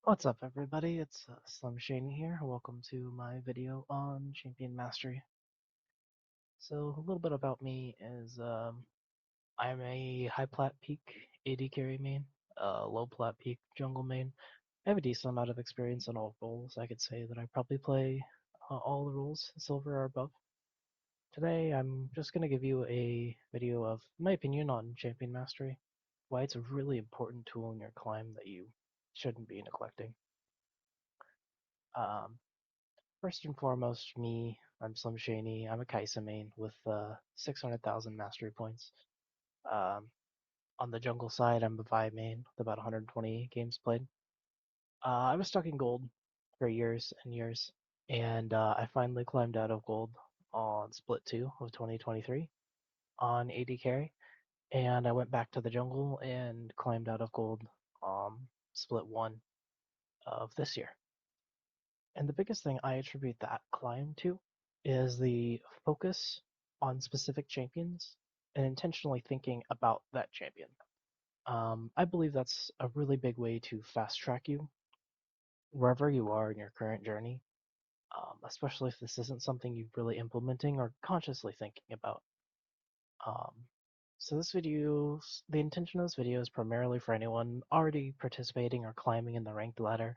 What's up, everybody? It's Slim Shady here. Welcome to my video on Champion Mastery. So, a little bit about me is I'm a high plat peak AD carry main, low plat peak jungle main. I have a decent amount of experience in all roles. I could say that I probably play all the roles, silver or above. Today, I'm just going to give you a video of my opinion on Champion Mastery, why it's a really important tool in your climb that you shouldn't be neglecting. Um, First and foremost, I'm Slim Shady. I'm a Kaisa main with 600,000 mastery points. Um, on the jungle side, I'm a Vi main with about 120 games played. I was stuck in gold for years and years, and I finally climbed out of gold on Split 2 of 2023 on AD carry, and I went back to the jungle and climbed out of gold Split 1 of this year. And the biggest thing I attribute that climb to is the focus on specific champions and intentionally thinking about that champion. I believe that's a really big way to fast track you wherever you are in your current journey, especially if this isn't something you're really implementing or consciously thinking about. Um, so the intention of this video is primarily for anyone already participating or climbing in the ranked ladder,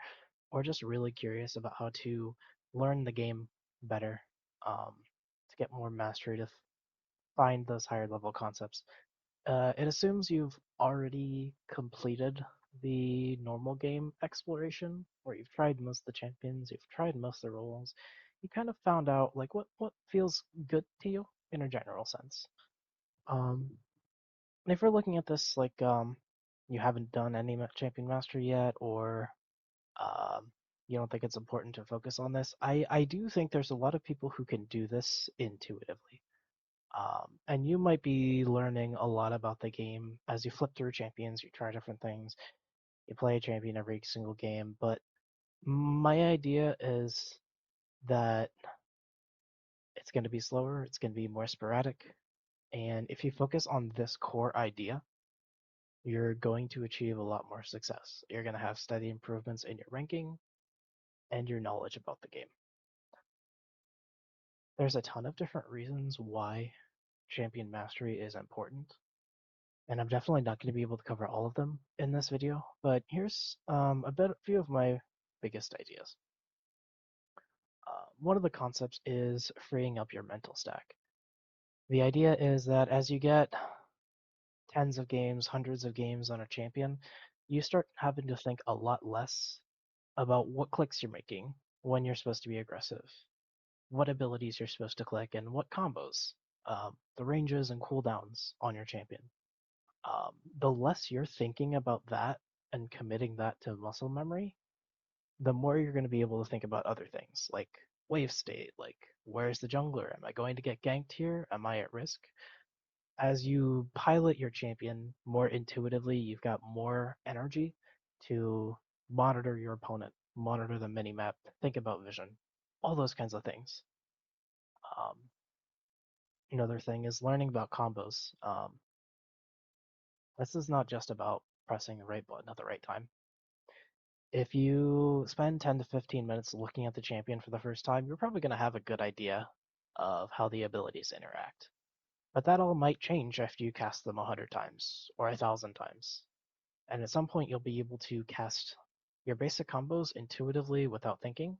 or just really curious about how to learn the game better, to get more mastery to find those higher level concepts. It assumes you've already completed the normal game exploration, where you've tried most of the champions, you've tried most of the roles, you kind of found out like what feels good to you in a general sense. Um, and if we're looking at this like you haven't done any champion mastery yet, or um, you don't think it's important to focus on this, I do think there's a lot of people who can do this intuitively. And you might be learning a lot about the game as you flip through champions, you try different things, you play a champion every single game. But my idea is that it's going to be slower, it's going to be more sporadic. And if you focus on this core idea, you're going to achieve a lot more success. You're going to have steady improvements in your ranking and your knowledge about the game. There's a ton of different reasons why champion mastery is important, and I'm definitely not going to be able to cover all of them in this video, but here's a few of my biggest ideas. One of the concepts is freeing up your mental stack. The idea is that as you get tens of games, hundreds of games on a champion, you start having to think a lot less about what clicks you're making, when you're supposed to be aggressive, what abilities you're supposed to click, and what combos, the ranges and cooldowns on your champion. The less you're thinking about that and committing that to muscle memory, the more you're going to be able to think about other things like wave state, like where's the jungler? Am I going to get ganked here? Am I at risk? As you pilot your champion more intuitively, you've got more energy to monitor your opponent, monitor the mini map, think about vision, all those kinds of things. Um, Another thing is learning about combos. This is not just about pressing the right button at the right time. If you spend 10 to 15 minutes looking at the champion for the first time, you're probably going to have a good idea of how the abilities interact. But that all might change after you cast them 100 times or 1,000 times. And at some point, you'll be able to cast your basic combos intuitively without thinking.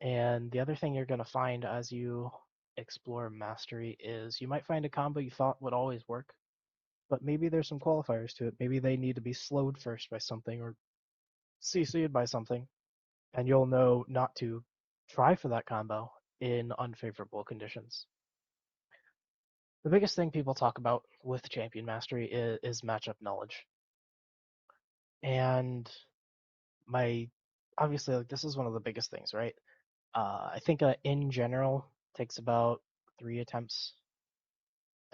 And the other thing you're going to find as you explore mastery is you might find a combo you thought would always work, but maybe there's some qualifiers to it. Maybe they need to be slowed first by something or CC'd by something, and you'll know not to try for that combo in unfavorable conditions. The biggest thing people talk about with champion mastery is matchup knowledge. And my obviously like this is one of the biggest things, right? I think in general takes about 3 attempts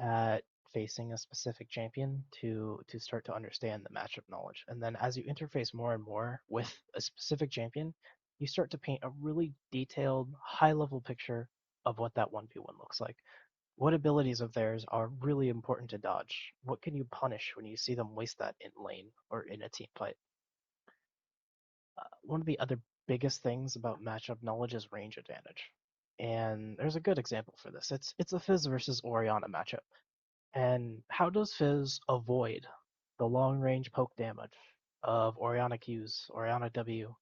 at facing a specific champion to start to understand the matchup knowledge. And then as you interface more and more with a specific champion, you start to paint a really detailed, high level picture of what that 1v1 looks like. What abilities of theirs are really important to dodge? What can you punish when you see them waste that in lane or in a team fight? one of the other biggest things about matchup knowledge is range advantage. And there's a good example for this. It's a Fizz versus Orianna matchup. And how does Fizz avoid the long range poke damage of Orianna Q's, Orianna W,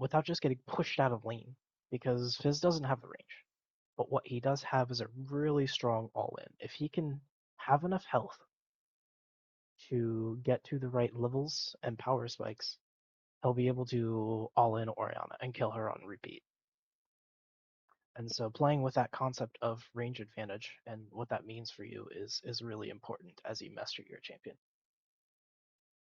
without just getting pushed out of lane? Because Fizz doesn't have the range. But what he does have is a really strong all in. If he can have enough health to get to the right levels and power spikes, he'll be able to all in Orianna and kill her on repeat. And so playing with that concept of range advantage and what that means for you is really important as you master your champion.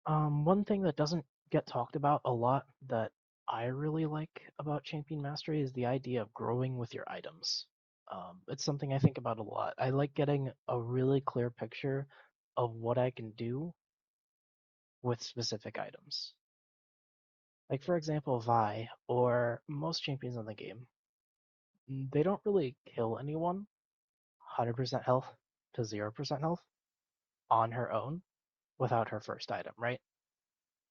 One thing that doesn't get talked about a lot that I really like about champion mastery is the idea of growing with your items. It's something I think about a lot. I like getting a really clear picture of what I can do with specific items. Like for example, Vi or most champions in the game, they don't really kill anyone 100% health to 0% health on her own without her first item, right?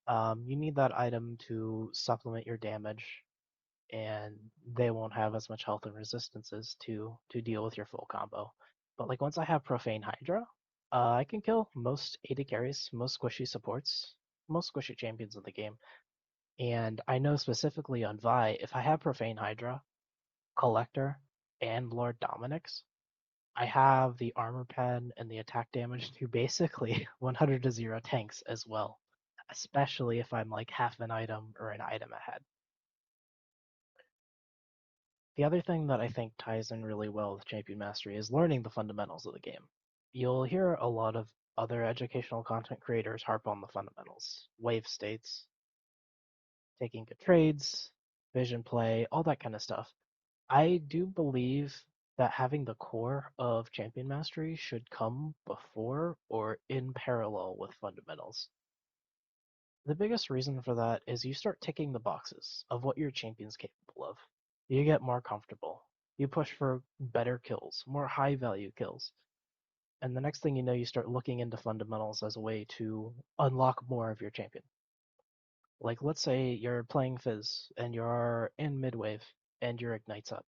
You need that item to supplement your damage, and they won't have as much health and resistances to deal with your full combo. But like once I have Profane Hydra, I can kill most AD carries, most squishy supports, most squishy champions in the game. And I know specifically on Vi, if I have Profane Hydra, Collector, and Lord Dominic's, I have the armor pen and the attack damage to basically 100 to 0 tanks as well, especially if I'm like half an item or an item ahead. The other thing that I think ties in really well with Champion Mastery is learning the fundamentals of the game. You'll hear a lot of other educational content creators harp on the fundamentals, wave states, taking good trades, vision play, all that kind of stuff. I do believe that having the core of champion mastery should come before or in parallel with fundamentals. The biggest reason for that is you start ticking the boxes of what your champion's capable of. You get more comfortable. You push for better kills, more high value kills. And the next thing you know, you start looking into fundamentals as a way to unlock more of your champion. Like, let's say you're playing Fizz and you're in mid wave and your Ignite's up.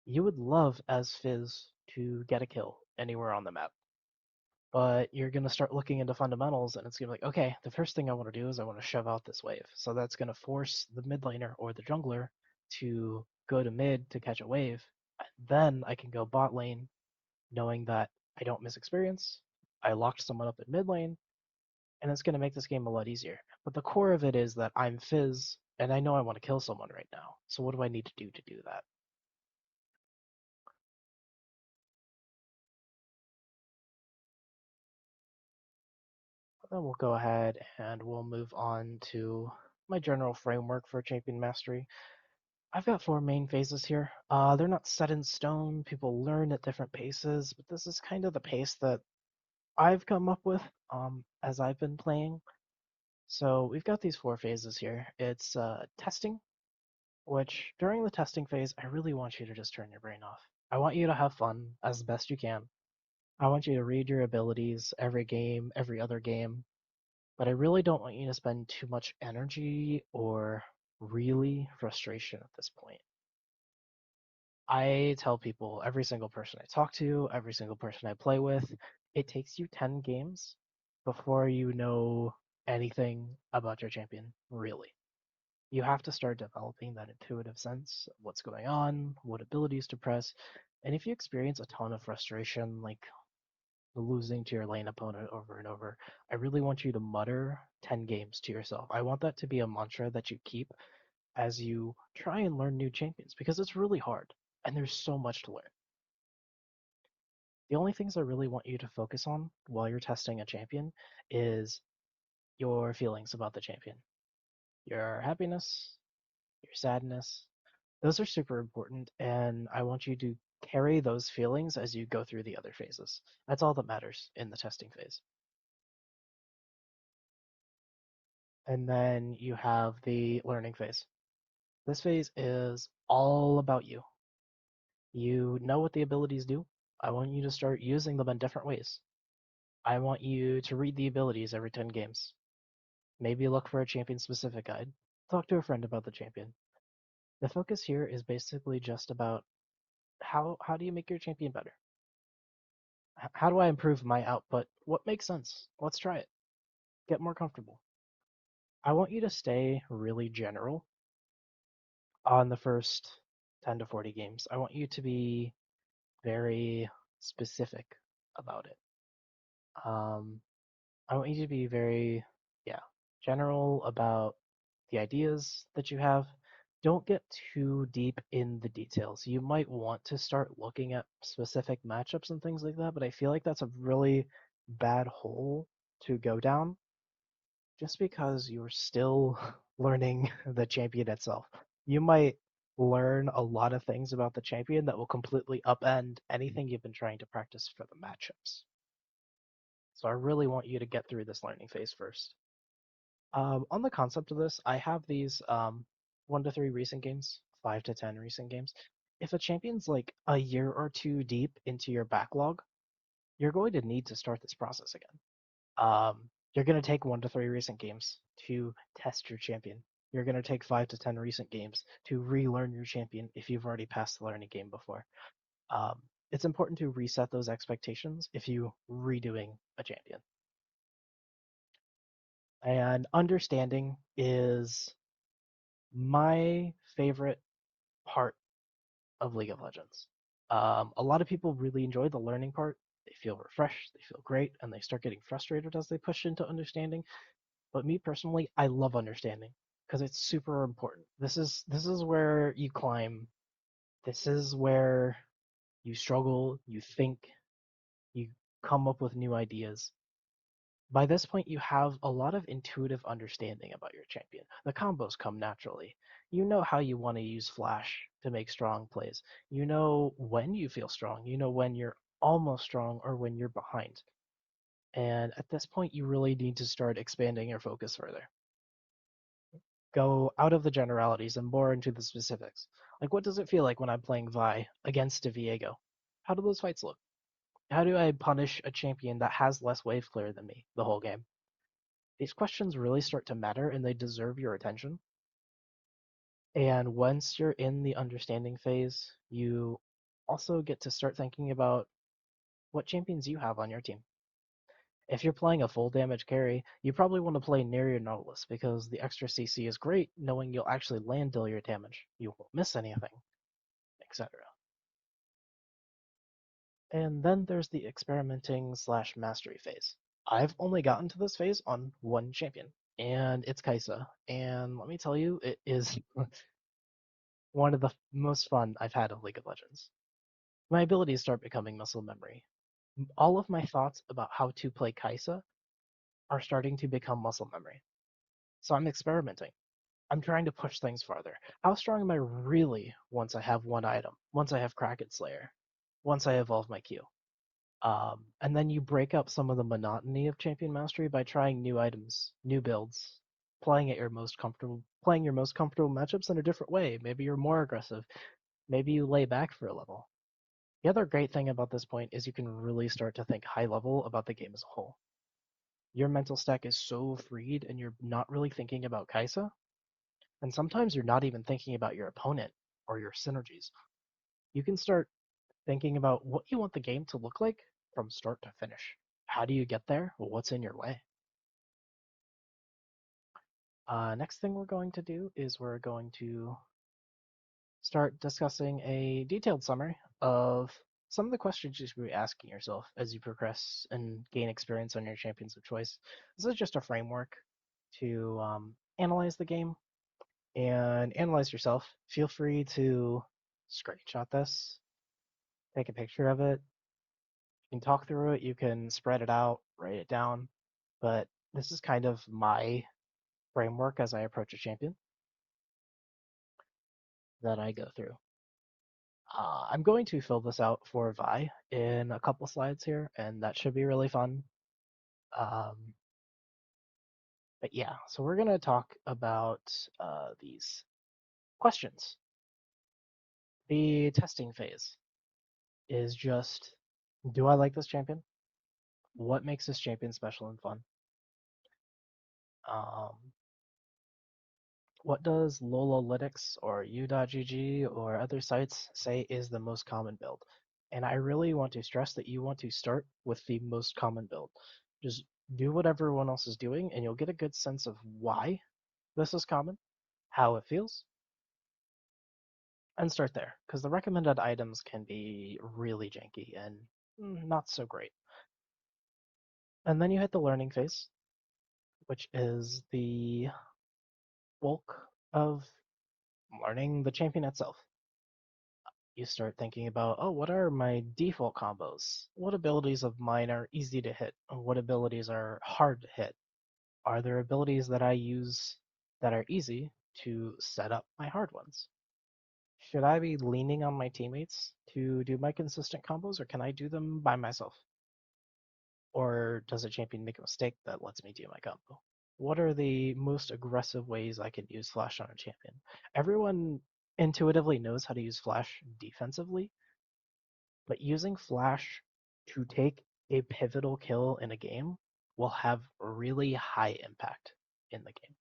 You would love as Fizz to get a kill anywhere on the map. But you're going to start looking into fundamentals, and it's going to be like, okay, the first thing I want to do is I want to shove out this wave. So that's going to force the mid laner or the jungler to go to mid to catch a wave. Then I can go bot lane knowing that I don't miss experience. I locked someone up at mid lane, and it's going to make this game a lot easier. But the core of it is that I'm Fizz, and I know I want to kill someone right now. So what do I need to do that? Then we'll go ahead and we'll move on to my general framework for champion mastery. I've got four main phases here. They're not set in stone. People learn at different paces, but this is kind of the pace that I've come up with as I've been playing. So we've got these four phases here. It's testing, which during the testing phase, I really want you to just turn your brain off. I want you to have fun as best you can. I want you to read your abilities every game, every other game, but I really don't want you to spend too much energy or really frustration at this point. I tell people, every single person I talk to, every single person I play with, it takes you 10 games before you know anything about your champion, really. You have to start developing that intuitive sense of what's going on, what abilities to press, and if you experience a ton of frustration, like losing to your lane opponent over and over, I really want you to mutter 10 games to yourself. I want that to be a mantra that you keep as you try and learn new champions because it's really hard and there's so much to learn. The only things I really want you to focus on while you're testing a champion is your feelings about the champion. Your happiness, your sadness, those are super important, and I want you to carry those feelings as you go through the other phases. That's all that matters in the testing phase. And then you have the learning phase. This phase is all about you. You know what the abilities do. I want you to start using them in different ways. I want you to read the abilities every 10 games. Maybe look for a champion specific guide. talk to a friend about the champion. The focus here is basically just about how do you make your champion better? How do I improve my output? What makes sense? Let's try it. Get more comfortable. I want you to stay really general on the first 10 to 40 games. I want you to be very specific about it. Um, I want you to be very, yeah, general about the ideas that you have. Don't get too deep in the details. You might want to start looking at specific matchups and things like that, but I feel like that's a really bad hole to go down just because you're still learning the champion itself. You might learn a lot of things about the champion that will completely upend anything you've been trying to practice for the matchups. So I really want you to get through this learning phase first. On the concept of this, I have these 1 to 3 recent games, 5 to 10 recent games. If a champion's like a year or two deep into your backlog, you're going to need to start this process again. You're going to take 1 to 3 recent games to test your champion. You're going to take 5 to 10 recent games to relearn your champion if you've already passed the learning game before. Um, it's important to reset those expectations if you redoing a champion. And understanding is my favorite part of League of Legends. A lot of people really enjoy the learning part. They feel refreshed, they feel great, and they start getting frustrated as they push into understanding. But me personally, I love understanding because it's super important. This is where you climb. This is where you struggle, you think, you come up with new ideas. By this point, you have a lot of intuitive understanding about your champion. The combos come naturally. You know how you want to use flash to make strong plays. You know when you feel strong. You know when you're almost strong or when you're behind. And at this point, you really need to start expanding your focus further. Go out of the generalities and more into the specifics. Like, what does it feel like when I'm playing Vi against a Viego? How do those fights look? How do I punish a champion that has less wave clear than me the whole game? These questions really start to matter and they deserve your attention. And once you're in the understanding phase, you also get to start thinking about what champions you have on your team. If you're playing a full damage carry, you probably want to play near your Nautilus because the extra CC is great knowing you'll actually land deal your damage. You won't miss anything, etc. And then there's the experimenting slash mastery phase. I've only gotten to this phase on one champion, and it's Kaisa. And let me tell you, it is one of the most fun I've had of League of Legends. My abilities start becoming muscle memory. All of my thoughts about how to play Kaisa are starting to become muscle memory. So I'm experimenting. I'm trying to push things farther. How strong am I really once I have one item? Once I have Kraken Slayer? Once I evolve my Q? And then you break up some of the monotony of Champion Mastery by trying new items, new builds, playing your most comfortable matchups in a different way. Maybe you're more aggressive. Maybe you lay back for a level. The other great thing about this point is you can really start to think high level about the game as a whole. Your mental stack is so freed and you're not really thinking about Kaisa. And sometimes you're not even thinking about your opponent or your synergies. You can start thinking about what you want the game to look like from start to finish. How do you get there? Well, what's in your way? Next thing we're going to do is we're going to start discussing a detailed summary of some of the questions you should be asking yourself as you progress and gain experience on your champions of choice. This is just a framework to analyze the game and analyze yourself. Feel free to screenshot this, take a picture of it. You can talk through it, you can spread it out, write it down. But this is kind of my framework as I approach a champion that I go through. I'm going to fill this out for Vi in a couple slides here, and that should be really fun. Um, but yeah, so we're going to talk about these questions. The testing phase is just, do I like this champion? What makes this champion special and fun? Um, What does Lolalytics or U.GG or other sites say is the most common build? And I really want to stress that you want to start with the most common build. Just do what everyone else is doing, and you'll get a good sense of why this is common, how it feels, and start there. Because the recommended items can be really janky and not so great. And then you hit the learning phase, which is the bulk of learning the champion itself. You start thinking about, oh, what are my default combos? What abilities of mine are easy to hit? What abilities are hard to hit? Are there abilities that I use that are easy to set up my hard ones? Should I be leaning on my teammates to do my consistent combos, or can I do them by myself? Or does a champion make a mistake that lets me do my combo? What are the most aggressive ways I can use Flash on a champion? Everyone intuitively knows how to use Flash defensively, but using Flash to take a pivotal kill in a game will have really high impact in the game.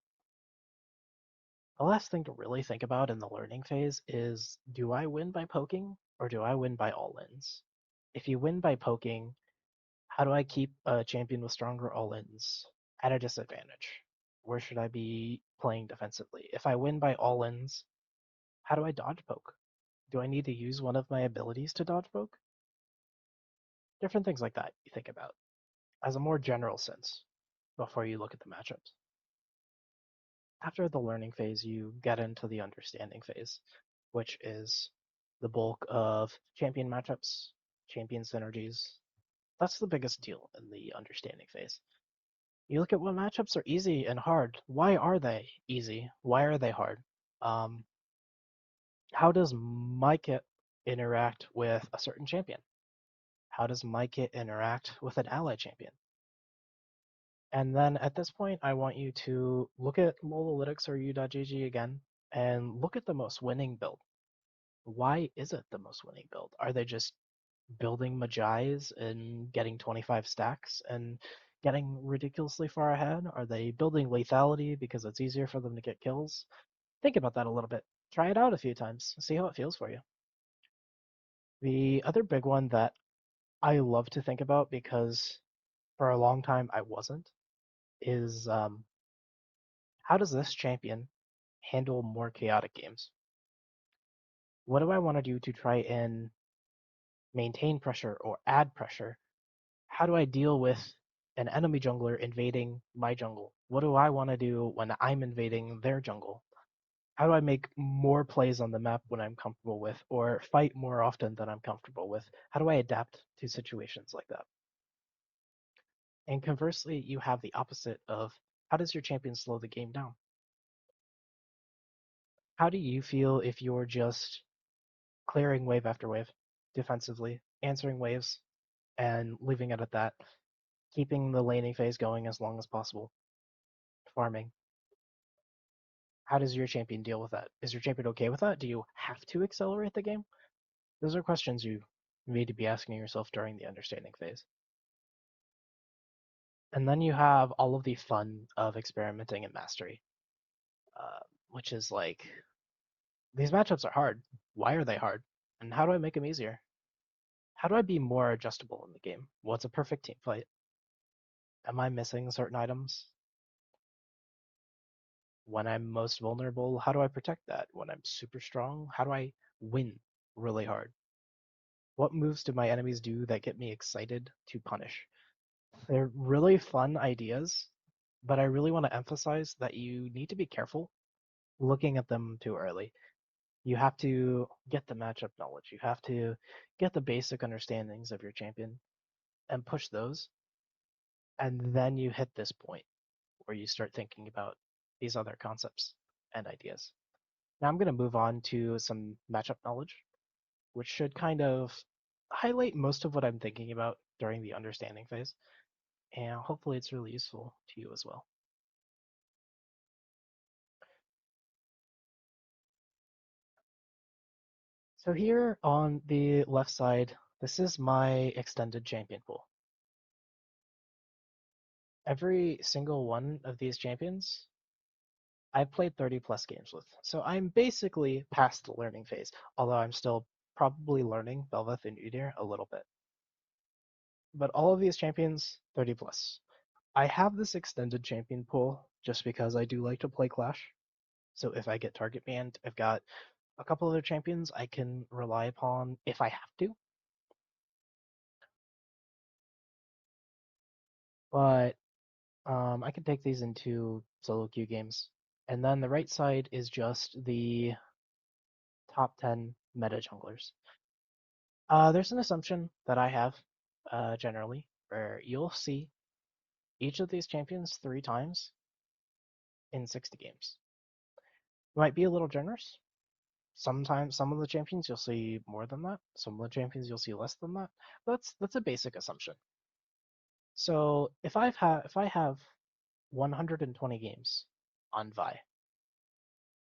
The last thing to really think about in the learning phase is, do I win by poking or do I win by all-ins? If you win by poking, how do I keep a champion with stronger all-ins at a disadvantage? Where should I be playing defensively? If I win by all-ins, how do I dodge poke? Do I need to use one of my abilities to dodge poke? Different things like that you think about as a more general sense before you look at the matchups. After the learning phase, you get into the understanding phase, which is the bulk of champion matchups, champion synergies. That's the biggest deal in the understanding phase. You look at what matchups are easy and hard. Why are they easy? Why are they hard? Um, how does my kit interact with a certain champion? How does my kit interact with an ally champion? And then at this point, I want you to look at Lolalytics or U.GG again and look at the most winning build. Why is it the most winning build? Are they just building Majais and getting 25 stacks and getting ridiculously far ahead? Are they building lethality because it's easier for them to get kills? Think about that a little bit. Try it out a few times. See how it feels for you. The other big one that I love to think about, because for a long time I wasn't, is how does this champion handle more chaotic games? What do I want to do to try and maintain pressure or add pressure? How do I deal with an enemy jungler invading my jungle? What do I want to do when I'm invading their jungle? How do I make more plays on the map when I'm comfortable with, or fight more often than I'm comfortable with? How do I adapt to situations like that? And conversely, you have the opposite of, how does your champion slow the game down? How do you feel if you're just clearing wave after wave defensively, answering waves, and leaving it at that, keeping the laning phase going as long as possible, farming? How does your champion deal with that? Is your champion okay with that? Do you have to accelerate the game? Those are questions you need to be asking yourself during the understanding phase. And then you have all of the fun of experimenting and mastery, uh, which is like, these matchups are hard. Why are they hard? And how do I make them easier? How do I be more adjustable in the game? What's a perfect team fight? Am I missing certain items? When I'm most vulnerable, how do I protect that? When I'm super strong, how do I win really hard? What moves do my enemies do that get me excited to punish? They're really fun ideas, but I really want to emphasize that you need to be careful looking at them too early. You have to get the matchup knowledge. You have to get the basic understandings of your champion and push those. And then you hit this point where you start thinking about these other concepts and ideas. Now I'm going to move on to some matchup knowledge, which should kind of highlight most of what I'm thinking about during the understanding phase. And hopefully it's really useful to you as well. So here on the left side, this is my extended champion pool. Every single one of these champions I've played 30 plus games with, so I'm basically past the learning phase, although I'm still probably learning Bel'Veth and Udyr a little bit. But all of these champions, 30 plus. I have this extended champion pool just because I do like to play Clash. So if I get target banned, I've got a couple other champions I can rely upon if I have to. But I can take these into solo queue games. And then the right side is just the top 10 meta junglers. There's an assumption that I have generally where you'll see each of these champions 3 times in 60 games. Might be a little generous. Sometimes some of the champions you'll see more than that. Some of the champions you'll see less than that. That's a basic assumption. So if I have 120 games on Vi,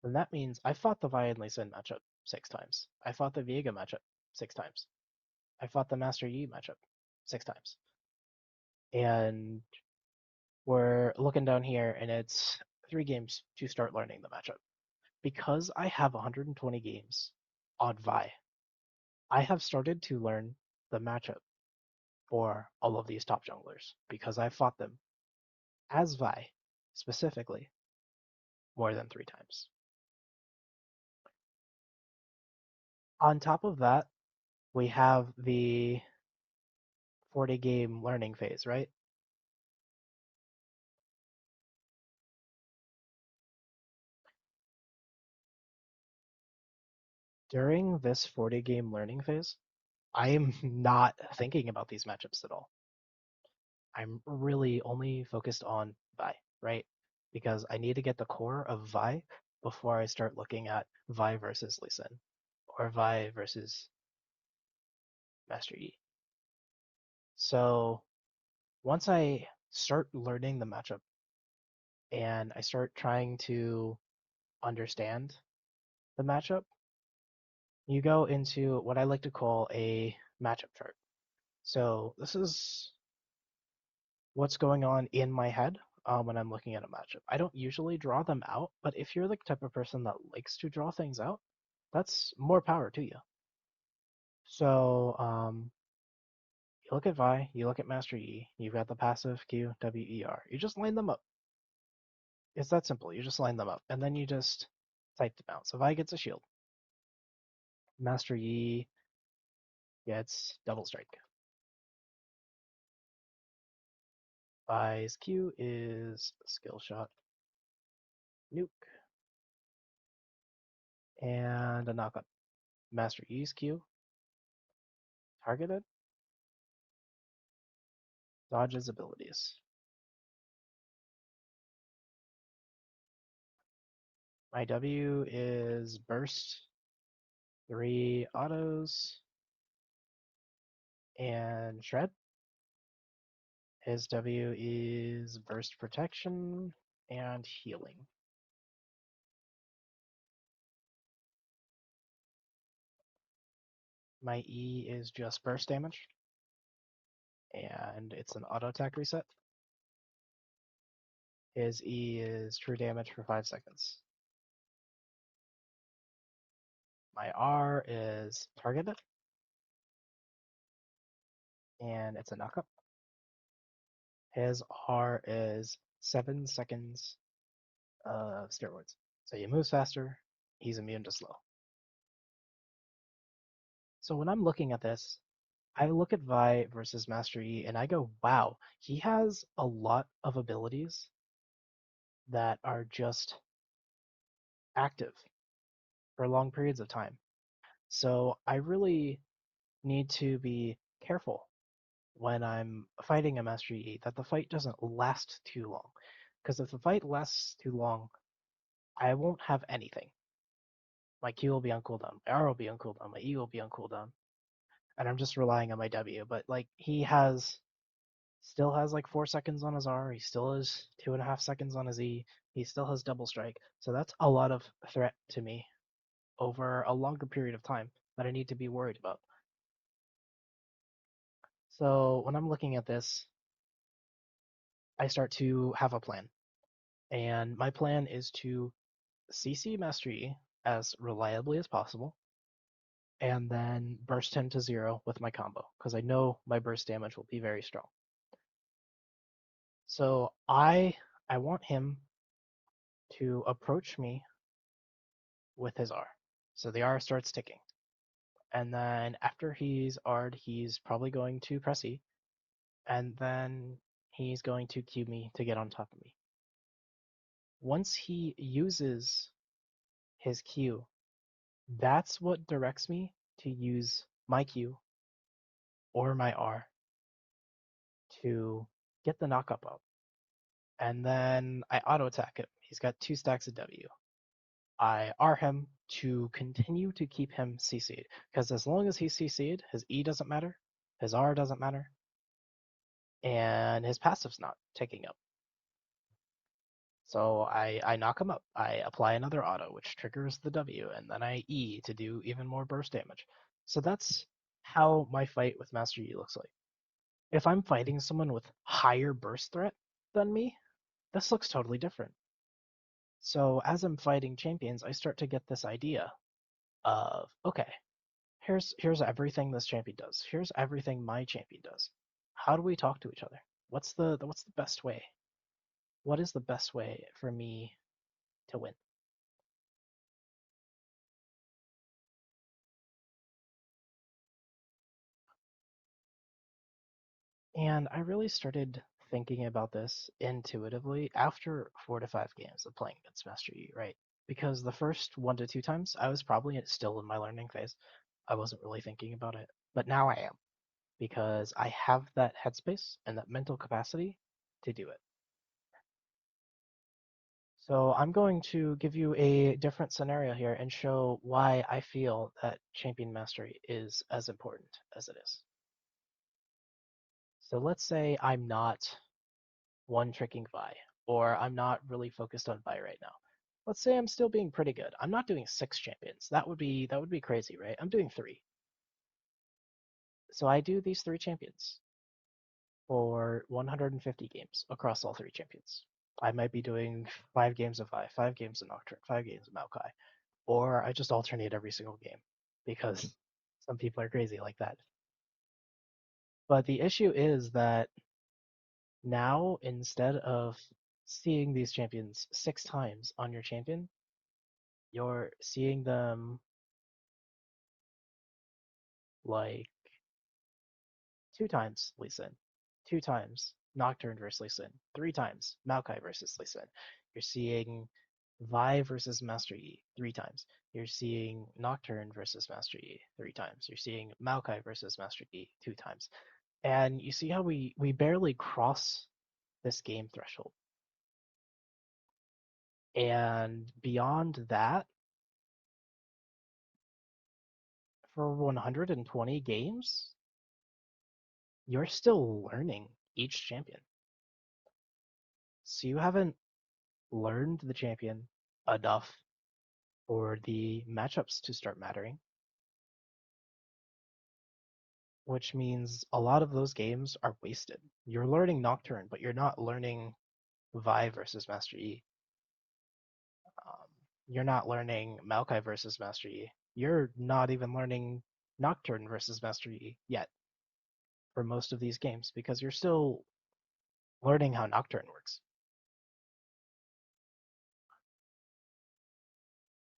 then that means I fought the Vi and Lee Sin matchup 6 times. I fought the Viega matchup 6 times. I fought the Master Yi matchup 6 times. And we're looking down here, and it's 3 games to start learning the matchup. Because I have 120 games on Vi, I have started to learn the matchup for all of these top junglers because I fought them as Vi specifically more than 3 times. On top of that, we have the 40 game learning phase, right? During this 40 game learning phase, I am not thinking about these matchups at all. I'm really only focused on Vi, right? Because I need to get the core of Vi before I start looking at Vi versus Lee Sin or Vi versus Master Yi. So once I start learning the matchup and I start trying to understand the matchup, you go into what I like to call a matchup chart. So this is what's going on in my head when I'm looking at a matchup. I don't usually draw them out, but if you're the type of person that likes to draw things out, that's more power to you. So you look at Vi, you look at Master Yi, you've got the passive Q, W, E, R. You just line them up. It's that simple. You just line them up, and then you just type them out. So Vi gets a shield. Master Yi gets double strike. Vi's Q is skill shot, nuke, and a knockup. Master Yi's Q, targeted, dodges abilities. My W is burst, 3 autos, and shred. His W is burst protection and healing. My E is just burst damage, and it's an auto attack reset. His E is true damage for 5 seconds. My R is targeted, and it's a knockup. His R is 7 seconds of steroids. So he moves faster, he's immune to slow. So when I'm looking at this, I look at Vi versus Master Yi and I go, wow, he has a lot of abilities that are just active for long periods of time. So I really need to be careful when I'm fighting a Master Yi that the fight doesn't last too long. Because if the fight lasts too long, I won't have anything. My Q will be on cooldown, my R will be on cooldown, my E will be on cooldown, and I'm just relying on my W. But like he has still has like 4 seconds on his R, he still has 2.5 seconds on his E, he still has double strike. So that's a lot of threat to me over a longer period of time that I need to be worried about. So when I'm looking at this, I start to have a plan. And my plan is to CC Master Yi as reliably as possible, and then burst him to 0 with my combo, because I know my burst damage will be very strong. So I want him to approach me with his R. So the R starts ticking. And then after he's R'd, he's probably going to press E, and then he's going to Q me to get on top of me. Once he uses his Q, that's what directs me to use my Q or my R to get the knockup up. And then I auto attack him. He's got 2 stacks of W. I R him to continue to keep him CC'd. Because as long as he's CC'd, his E doesn't matter, his R doesn't matter, and his passive's not ticking up. So I knock him up. I apply another auto, which triggers the W, and then I E to do even more burst damage. So that's how my fight with Master Yi looks like. If I'm fighting someone with higher burst threat than me, this looks totally different. So as I'm fighting champions, I start to get this idea of, okay, here's everything this champion does. Here's everything my champion does. How do we talk to each other? What's the best way? What is the best way for me to win? And I really started thinking about this intuitively after 4 to 5 games of playing against Master Yi, right? Because the first 1 to 2 times, I was probably still in my learning phase. I wasn't really thinking about it. But now I am, because I have that headspace and that mental capacity to do it. So I'm going to give you a different scenario here and show why I feel that champion mastery is as important as it is. So let's say I'm not one tricking Vi, or I'm not really focused on Vi right now. Let's say I'm still being pretty good. I'm not doing 6 champions. That would be crazy, right? I'm doing 3. So I do these 3 champions for 150 games across all 3 champions. I might be doing 5 games of Vi, 5 games of Nocturne, 5 games of Maokai, or I just alternate every single game because some people are crazy like that. But the issue is that now, instead of seeing these champions 6 times on your champion, you're seeing them like 2 times Lee Sin, 2 times Nocturne versus Lee Sin, 3 times Maokai versus Lee Sin. You're seeing Vi versus Master Yi 3 times. You're seeing Nocturne versus Master Yi 3 times. You're seeing Maokai versus Master Yi 2 times. And you see how we barely cross this game threshold. And beyond that, for 120 games, you're still learning each champion. So you haven't learned the champion enough for the matchups to start mattering, which means a lot of those games are wasted. You're learning Nocturne, but you're not learning Vi versus Master Yi. Um, you're not learning Maokai versus Master Yi. You're not even learning Nocturne versus Master Yi yet for most of these games because you're still learning how Nocturne works.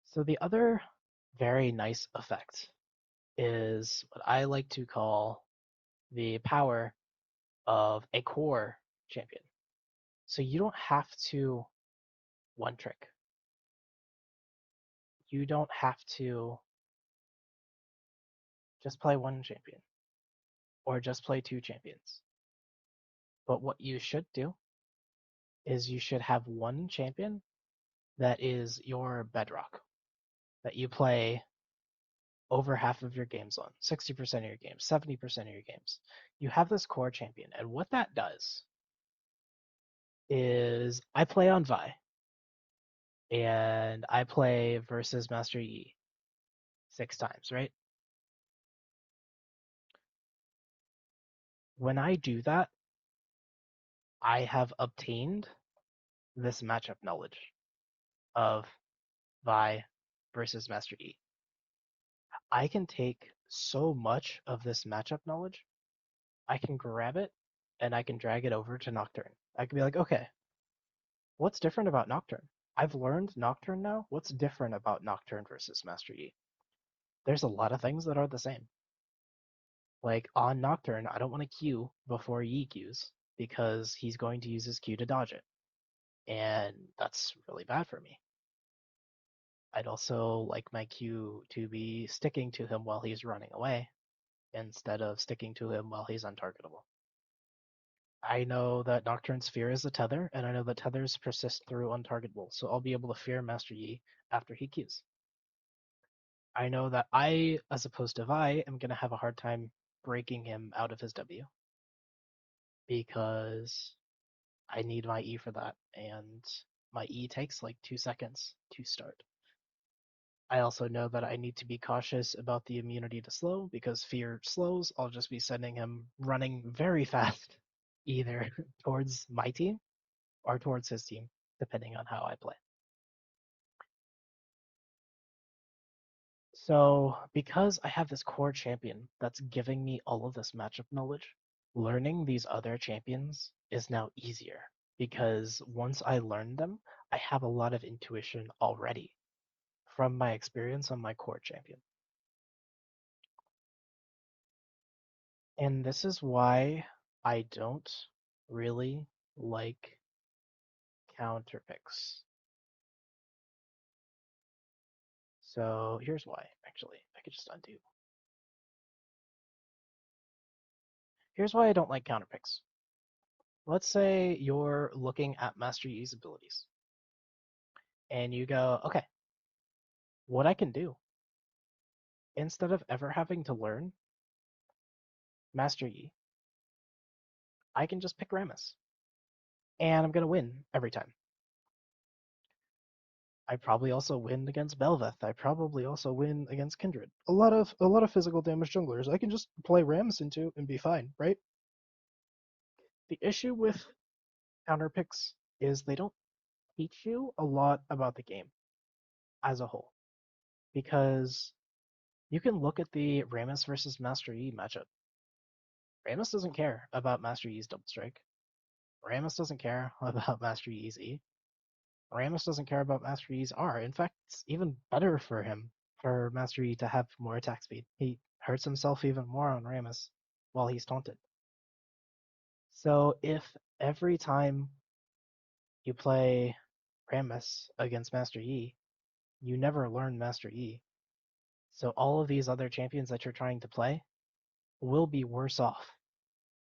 So the other very nice effect is what I like to call the power of a core champion. So you don't have to one trick. You don't have to just play one champion or just play 2 champions. But what you should do is you should have one champion that is your bedrock that you play over half of your games on, 60% of your games, 70% of your games. You have this core champion, and what that does is I play on Vi, and I play versus Master Yi 6 times, right? When I do that, I have obtained this matchup knowledge of Vi versus Master Yi. I can take so much of this matchup knowledge, I can grab it and I can drag it over to Nocturne. I can be like, okay, what's different about Nocturne? I've learned Nocturne now. What's different about Nocturne versus Master Yi? There's a lot of things that are the same. Like on Nocturne, I don't want to Q before Yi Qs because he's going to use his Q to dodge it. And that's really bad for me. I'd also like my Q to be sticking to him while he's running away instead of sticking to him while he's untargetable. I know that Nocturne's fear is a tether, and I know that tethers persist through untargetable, so I'll be able to fear Master Yi after he Qs. I know that I, as opposed to Vi, am going to have a hard time breaking him out of his W because I need my E for that, and my E takes like 2 seconds to start. I also know that I need to be cautious about the immunity to slow because fear slows. I'll just be sending him running very fast, either towards my team or towards his team, depending on how I play. So, because I have this core champion that's giving me all of this matchup knowledge, learning these other champions is now easier because once I learn them, I have a lot of intuition already from my experience on my core champion. And this is why I don't really like counterpicks. So here's why, actually. I could just undo. Here's why I don't like counterpicks. Let's say you're looking at Master Yi's abilities and you go, okay, what I can do, instead of ever having to learn Master Yi, I can just pick Rammus and I'm going to win every time. I probably also win against Belveth. I probably also win against Kindred. A lot of physical damage junglers. I can just play Rammus into and be fine, right? The issue with counter picks is they don't teach you a lot about the game as a whole. Because you can look at the Rammus versus Master Yi matchup. Rammus doesn't care about Master Yi's double strike. Rammus doesn't care about Master Yi's E. Rammus doesn't care about Master Yi's R. In fact, it's even better for him for Master Yi to have more attack speed. He hurts himself even more on Rammus while he's taunted. So if every time you play Rammus against Master Yi, you never learn Master Yi. So all of these other champions that you're trying to play will be worse off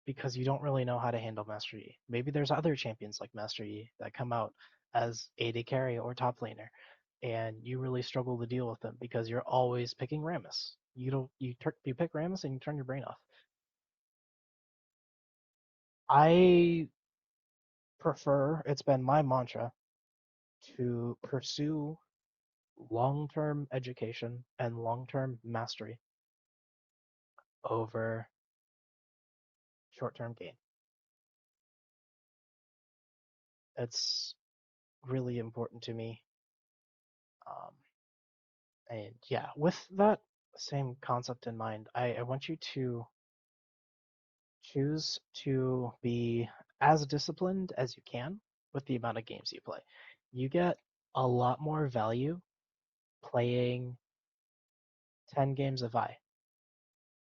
because you don't really know how to handle Master Yi. Maybe there's other champions like Master Yi that come out as AD carry or top laner, and you really struggle to deal with them because you're always picking Rammus. You don't you pick Rammus and you turn your brain off. I prefer, it's been my mantra to pursue long-term education and long-term mastery over short-term gain. It's really important to me. Um, and yeah, with that same concept in mind, I want you to choose to be as disciplined as you can with the amount of games you play. You get a lot more value playing 10 games of I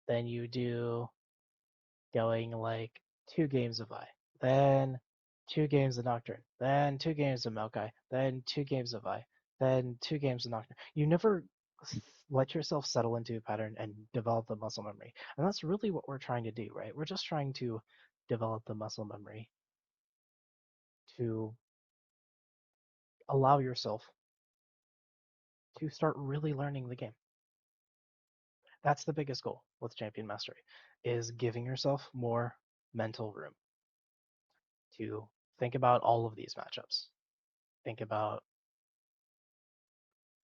than you do going like 2 games of I, then 2 games of Nocturne, then 2 games of Maokai, then 2 games of I, then 2 games of Nocturne. You never let yourself settle into a pattern and develop the muscle memory. And that's really what we're trying to do, right? We're just trying to develop the muscle memory to allow yourself to start really learning the game. That's the biggest goal with champion mastery, is giving yourself more mental room to think about all of these matchups. Think about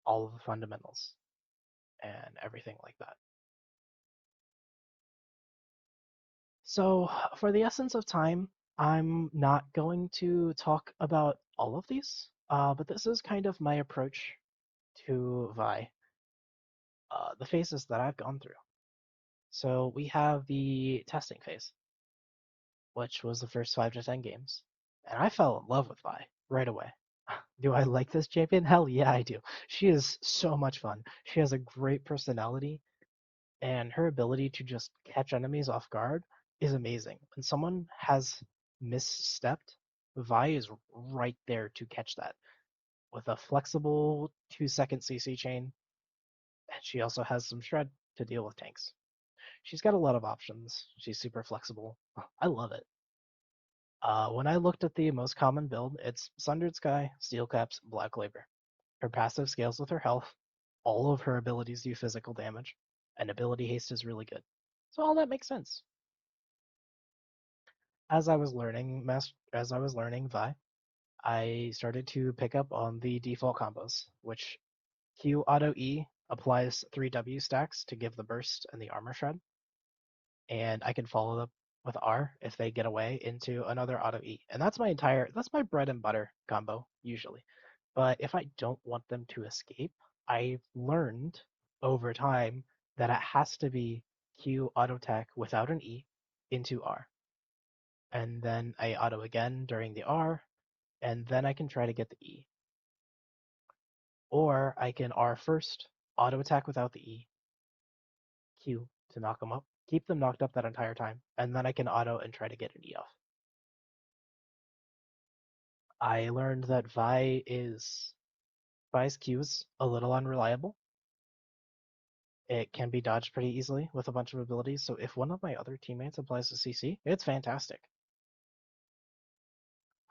all of the fundamentals and everything like that. So, for the essence of time, I'm not going to talk about all of these, but this is kind of my approach to Vi, the phases that I've gone through. So we have the testing phase, which was the first 5 to 10 games, and I fell in love with Vi right away. Do I like this champion? Hell yeah, I do. She is so much fun. She has a great personality, and her ability to just catch enemies off guard is amazing. When someone has misstepped, Vi is right there to catch that with a flexible 2 second CC chain, and she also has some shred to deal with tanks. She's got a lot of options. She's super flexible. I love it. When I looked at the most common build, it's Sundered Sky, Steel Caps, Black Labor. Her passive scales with her health. All of her abilities do physical damage, and ability haste is really good. So all that makes sense. As I was learning Vi, I started to pick up on the default combos, which Q auto E applies 3W stacks to give the burst and the armor shred, and I can follow up with R if they get away into another auto E. And that's my bread and butter combo usually. But if I don't want them to escape, I've learned over time that it has to be Q auto attack without an E into R. And then I auto again during the R, and then I can try to get the E. Or I can R first, auto attack without the E, Q to knock them up, keep them knocked up that entire time, and then I can auto and try to get an E off. I learned that Vi's Q is a little unreliable. It can be dodged pretty easily with a bunch of abilities, so if one of my other teammates applies a CC, it's fantastic.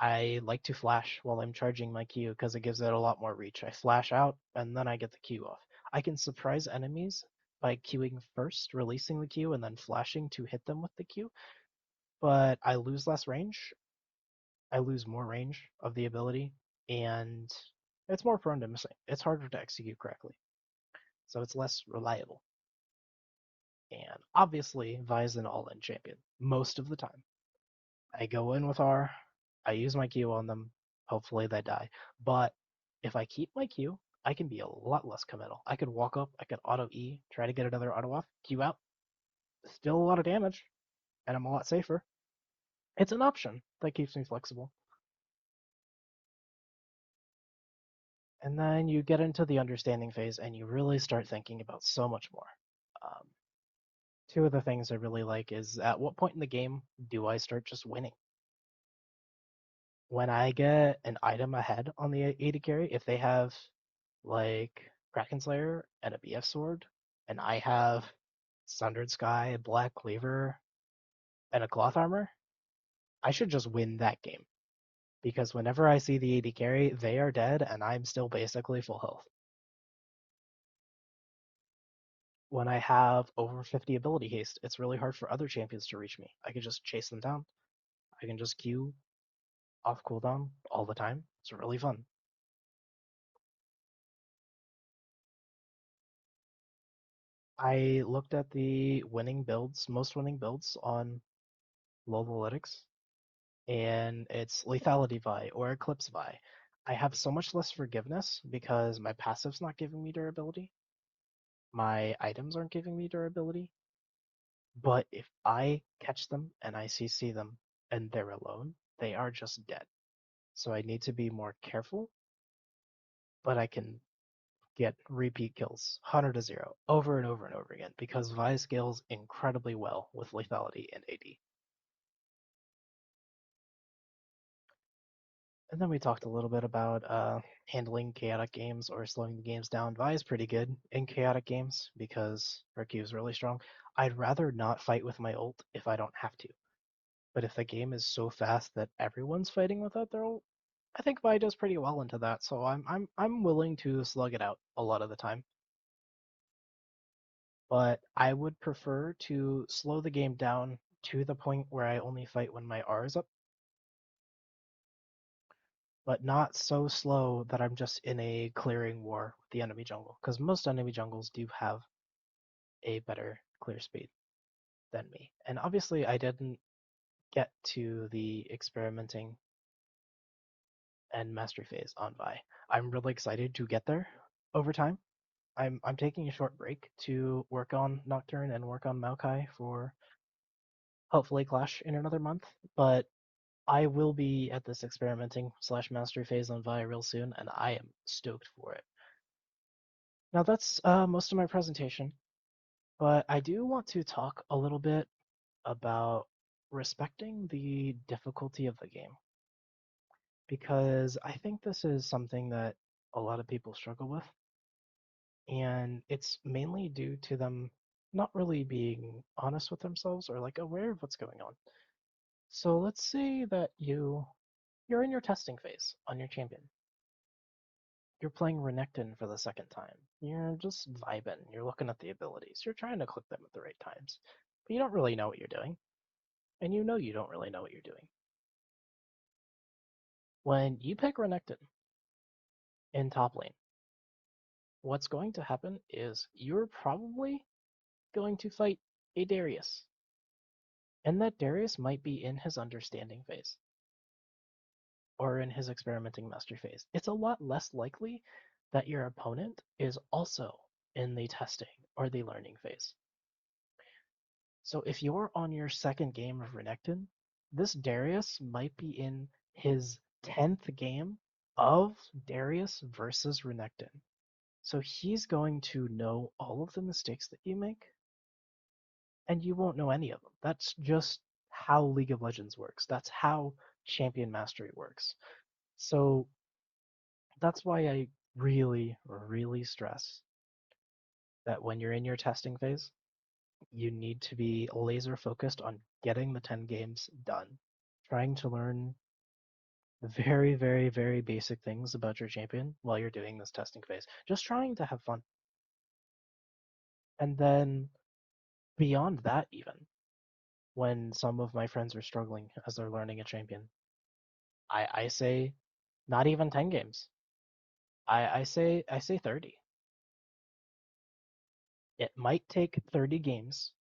I like to flash while I'm charging my Q because it gives it a lot more reach. I flash out and then I get the Q off. I can surprise enemies by queuing first, releasing the Q, and then flashing to hit them with the Q, but I lose less range. I lose more range of the ability, and it's more prone to missing. It's harder to execute correctly, so it's less reliable. And obviously, Vi is an all-in champion most of the time. I go in with R, I use my Q on them, hopefully they die. But if I keep my Q, I can be a lot less committal. I could walk up, I could auto E, try to get another auto off, Q out, still a lot of damage, and I'm a lot safer. It's an option that keeps me flexible. And then you get into the understanding phase and you really start thinking about so much more. Um, Two of the things I really like is at what point in the game do I start just winning? When I get an item ahead on the AD carry, if they have like Kraken Slayer and a BF sword, and I have Sundered Sky, Black Cleaver, and a cloth armor, I should just win that game. Because whenever I see the AD carry, they are dead and I'm still basically full health. When I have over 50 ability haste, it's really hard for other champions to reach me. I can just chase them down. I can just Q off cooldown all the time. It's really fun. I looked at the winning builds, most winning builds on LoL Analytics, and it's Lethality Vi or Eclipse Vi. I have so much less forgiveness because my passive's not giving me durability. My items aren't giving me durability. But if I catch them and I CC them and they're alone, they are just dead. So I need to be more careful, but I can get repeat kills, 100 to 0, over and over and over again because Vi scales incredibly well with lethality and AD. And then we talked a little bit about handling chaotic games or slowing the games down. Vi is pretty good in chaotic games because her Q is really strong. I'd rather not fight with my ult if I don't have to. But if the game is so fast that everyone's fighting without their ult, I think Vi does pretty well into that. So I'm willing to slug it out a lot of the time. But I would prefer to slow the game down to the point where I only fight when my R is up, but not so slow that I'm just in a clearing war with the enemy jungle, because most enemy jungles do have a better clear speed than me. And obviously, I didn't get to the experimenting and mastery phase on Vi. I'm really excited to get there over time. I'm taking a short break to work on Nocturne and work on Maokai for hopefully Clash in another month, but I will be at this experimenting slash mastery phase on Vi real soon, and I am stoked for it. Now that's most of my presentation, but I do want to talk a little bit about respecting the difficulty of the game because I think this is something that a lot of people struggle with, and it's mainly due to them not really being honest with themselves or like aware of what's going on. So let's say that you're in your testing phase on your champion. You're playing Renekton for the second time. You're just vibing. You're looking at the abilities. You're trying to click them at the right times. But you don't really know what you're doing. And you know you don't really know what you're doing. When you pick Renekton in top lane, what's going to happen is you're probably going to fight a Darius. And that Darius might be in his understanding phase or in his experimenting mastery phase. It's a lot less likely that your opponent is also in the testing or the learning phase. So if you're on your second game of Renekton, this Darius might be in his 10th game of Darius versus Renekton. So he's going to know all of the mistakes that you make, and you won't know any of them. That's just how League of Legends works. That's how champion mastery works. So that's why I really, really stress that when you're in your testing phase, you need to be laser focused on getting the 10 games done, trying to learn very, very, very basic things about your champion while you're doing this testing phase. Just trying to have fun. And then beyond that, even when some of my friends are struggling as they're learning a champion, I say not even 10 games. I say 30. It might take 30 games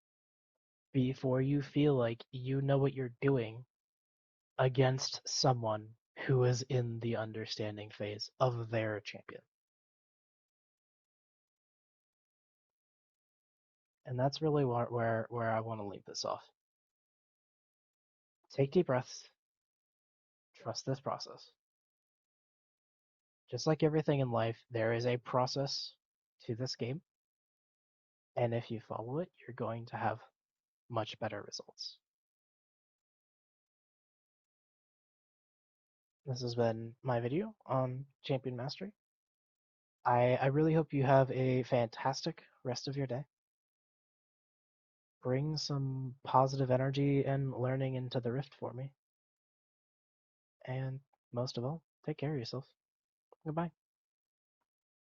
before you feel like you know what you're doing against someone who is in the understanding phase of their champion. And that's really where I want to leave this off. Take deep breaths, trust this process. Just like everything in life, there is a process to this game, and if you follow it, you're going to have much better results. This has been my video on Champion Mastery. I really hope you have a fantastic rest of your day. Bring some positive energy and learning into the Rift for me. And most of all, take care of yourself. Goodbye.